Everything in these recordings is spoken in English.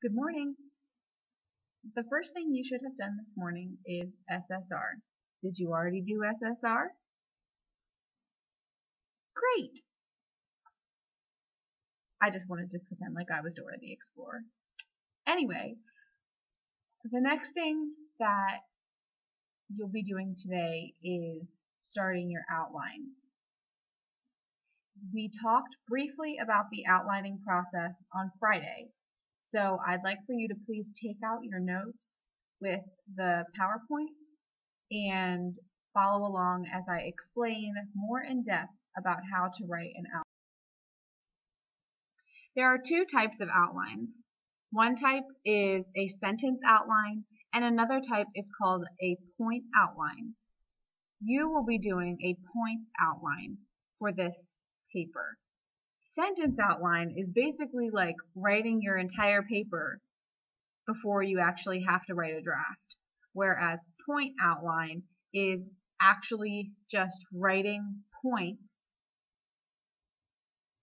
Good morning. The first thing you should have done this morning is SSR. Did you already do SSR? Great! I just wanted to pretend like I was Dora the Explorer. Anyway, the next thing that you'll be doing today is starting your outlines. We talked briefly about the outlining process on Friday, so I'd like for you to please take out your notes with the PowerPoint and follow along as I explain more in depth about how to write an outline. There are two types of outlines. One type is a sentence outline and another type is called a point outline. You will be doing a points outline for this paper. Sentence outline is basically like writing your entire paper before you actually have to write a draft, whereas point outline is actually just writing points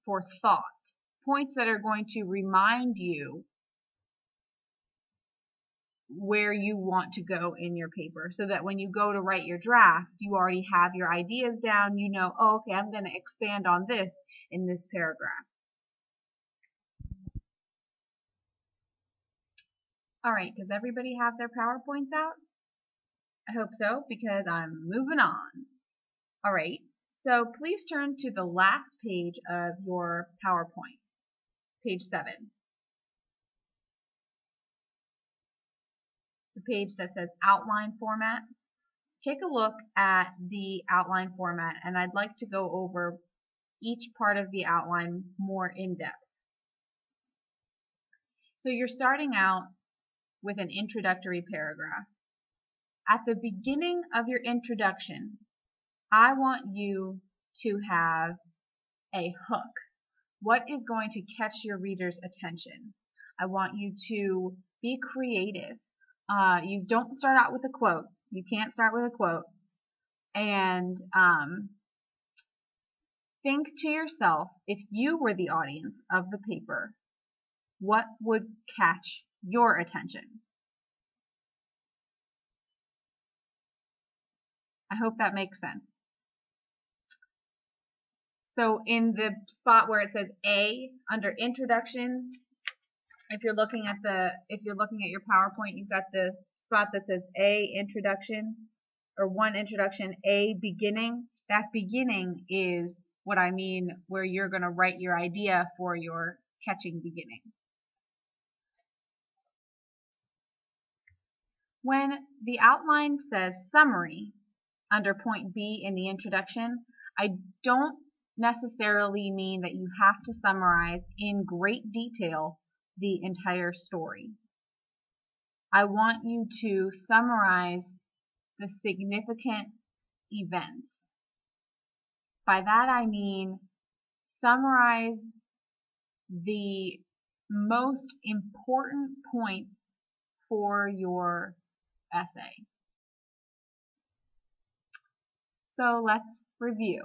for thought, points that are going to remind you where you want to go in your paper, so that when you go to write your draft, you already have your ideas down. You know, oh, okay, I'm going to expand on this in this paragraph. All right, does everybody have their PowerPoints out? I hope so, because I'm moving on. All right, so please turn to the last page of your PowerPoint, page 7. The page that says outline format. Take a look at the outline format, and I'd like to go over each part of the outline more in depth. So you're starting out with an introductory paragraph. At the beginning of your introduction, I want you to have a hook. What is going to catch your reader's attention? I want you to be creative. You don't start out with a quote. You can't start with a quote. And think to yourself, if you were the audience of the paper, what would catch your attention? I hope that makes sense. So in the spot where it says A under introduction, if you're looking at your PowerPoint, you've got the spot that says A introduction, or 1 introduction, A beginning. That beginning is what I mean, where you're going to write your idea for your catching beginning. When the outline says summary under point B in the introduction, I don't necessarily mean that you have to summarize in great detail the entire story. I want you to summarize the significant events. By that I mean summarize the most important points for your essay. So let's review.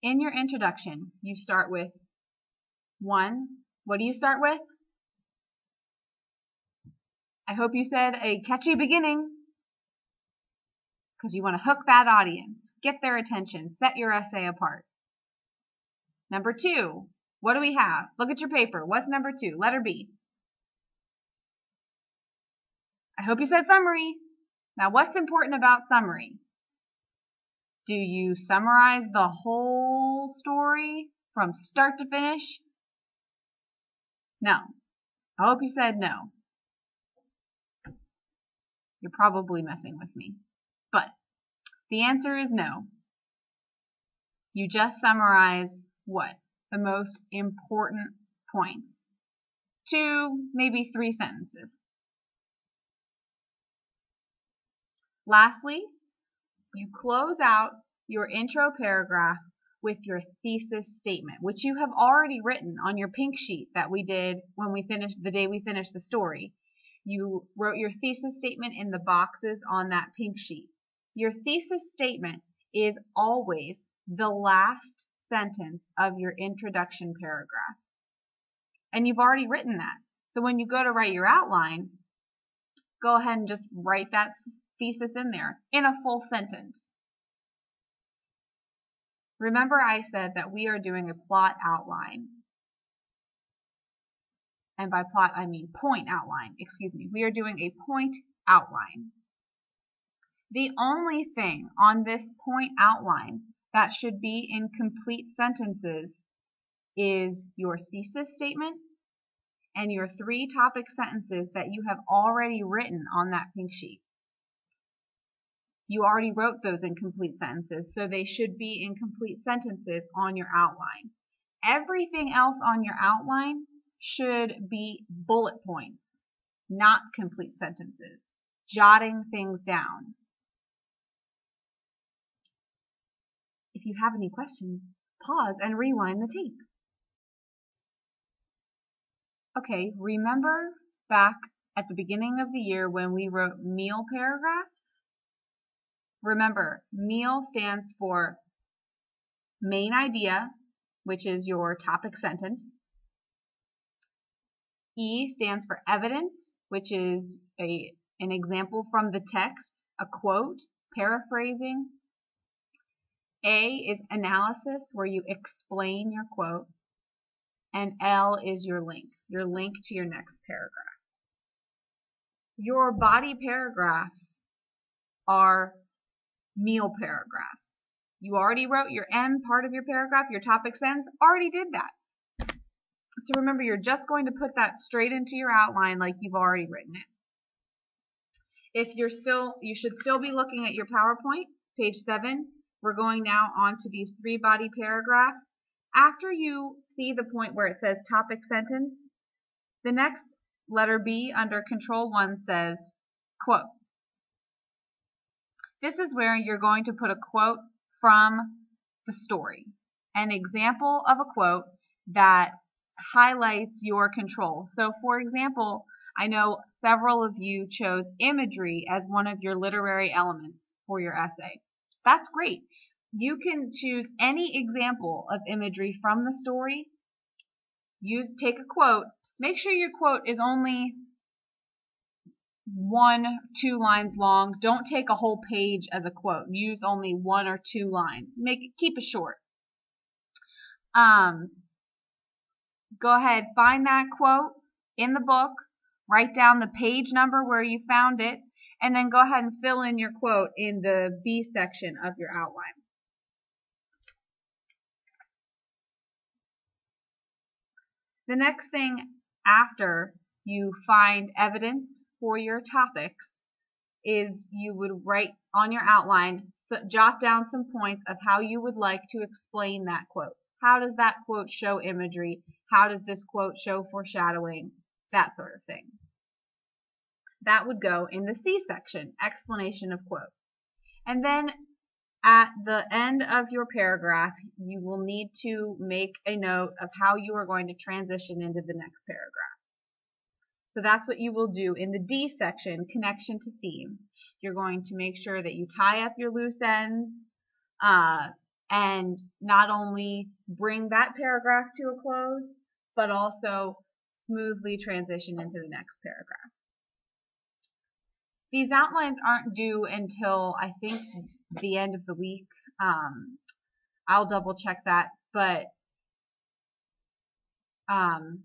In your introduction, you start with 1. What do you start with? I hope you said a catchy beginning, because you want to hook that audience, get their attention, set your essay apart. Number 2, what do we have? Look at your paper. What's number 2? Letter B. I hope you said summary. Now, what's important about summary? Do you summarize the whole story from start to finish? No. I hope you said no. You're probably messing with me. But the answer is no. You just summarize what? The most important points. 2, maybe 3 sentences. Lastly, you close out your intro paragraph with your thesis statement, which you have already written on your pink sheet that we did when we finished the day we finished the story. You wrote your thesis statement in the boxes on that pink sheet. Your thesis statement is always the last sentence of your introduction paragraph. And you've already written that. So when you go to write your outline, go ahead and just write that thesis in there in a full sentence. Remember I said that we are doing a plot outline. And by plot, I mean point outline. Excuse me. We are doing a point outline. The only thing on this point outline that should be in complete sentences is your thesis statement and your 3 topic sentences that you have already written on that pink sheet. You already wrote those in complete sentences, so they should be in complete sentences on your outline. Everything else on your outline should be bullet points, not complete sentences, jotting things down. If you have any questions, pause and rewind the tape. Okay, remember back at the beginning of the year when we wrote meal paragraphs? Remember, meal stands for main idea, which is your topic sentence. E stands for evidence, which is an example from the text, a quote, paraphrasing. A is analysis, where you explain your quote. And L is your link to your next paragraph. Your body paragraphs are meal paragraphs. You already wrote your M part of your paragraph, your topic sentence, already did that. So remember, you're just going to put that straight into your outline like you've already written it. If you should still be looking at your PowerPoint, page 7. We're going now on to these 3 body paragraphs. After you see the point where it says topic sentence, the next letter B under Control 1 says quote. This is where you're going to put a quote from the story, an example of a quote that highlights your control. So for example, I know several of you chose imagery as one of your literary elements for your essay. That's great. You can choose any example of imagery from the story. Take a quote. Make sure your quote is only 1-2 lines long. Don't take a whole page as a quote. Use only 1 or 2 lines. Keep it short. Go ahead, find that quote in the book, write down the page number where you found it, and then go ahead and fill in your quote in the B section of your outline. The next thing after you find evidence for your topics is you would write on your outline, jot down some points of how you would like to explain that quote. How does that quote show imagery? How does this quote show foreshadowing? That sort of thing. That would go in the C section, explanation of quote. And then at the end of your paragraph, you will need to make a note of how you are going to transition into the next paragraph. So that's what you will do in the D section, connection to theme. You're going to make sure that you tie up your loose ends and not only bring that paragraph to a close, but also smoothly transition into the next paragraph. These outlines aren't due until, I think, the end of the week. I'll double check that, but I'm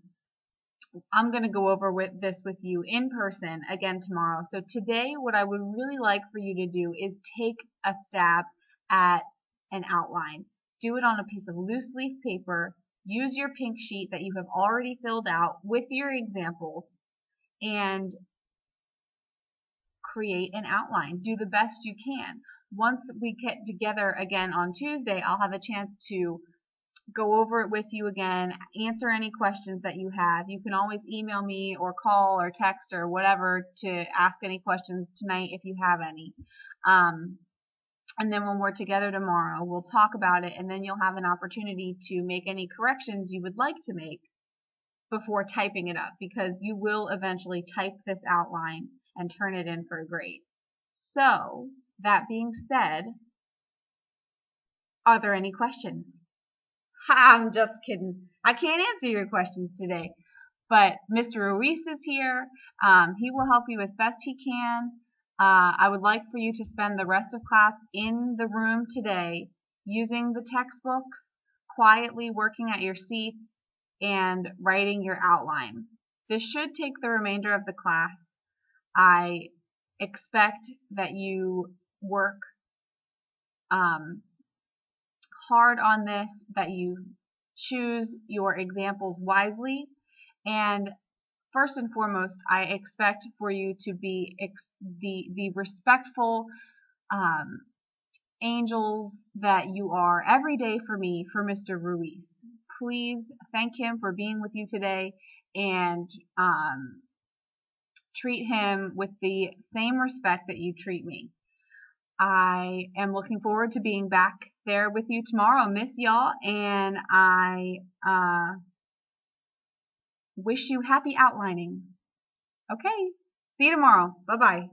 going to go over this with you in person again tomorrow. So today, what I would really like for you to do is take a stab at an outline. Do it on a piece of loose leaf paper. Use your pink sheet that you have already filled out with your examples and create an outline. Do the best you can. Once we get together again on Tuesday, I'll have a chance to go over it with you again, answer any questions that you have. You can always email me or call or text or whatever to ask any questions tonight if you have any. And then when we're together tomorrow, we'll talk about it, and then you'll have an opportunity to make any corrections you would like to make before typing it up, because you will eventually type this outline and turn it in for a grade. So, that being said, are there any questions? I'm just kidding. I can't answer your questions today. But Mr. Ruiz is here. He will help you as best he can. I would like for you to spend the rest of class in the room today using the textbooks, quietly working at your seats, and writing your outline. This should take the remainder of the class. I expect that you work hard on this, that you choose your examples wisely, and first and foremost, I expect for you to be the respectful angels that you are every day for me, for Mr. Ruiz. Please thank him for being with you today, and treat him with the same respect that you treat me. I am looking forward to being back there with you tomorrow. Miss y'all, and I wish you happy outlining. Okay, see you tomorrow. Bye-bye.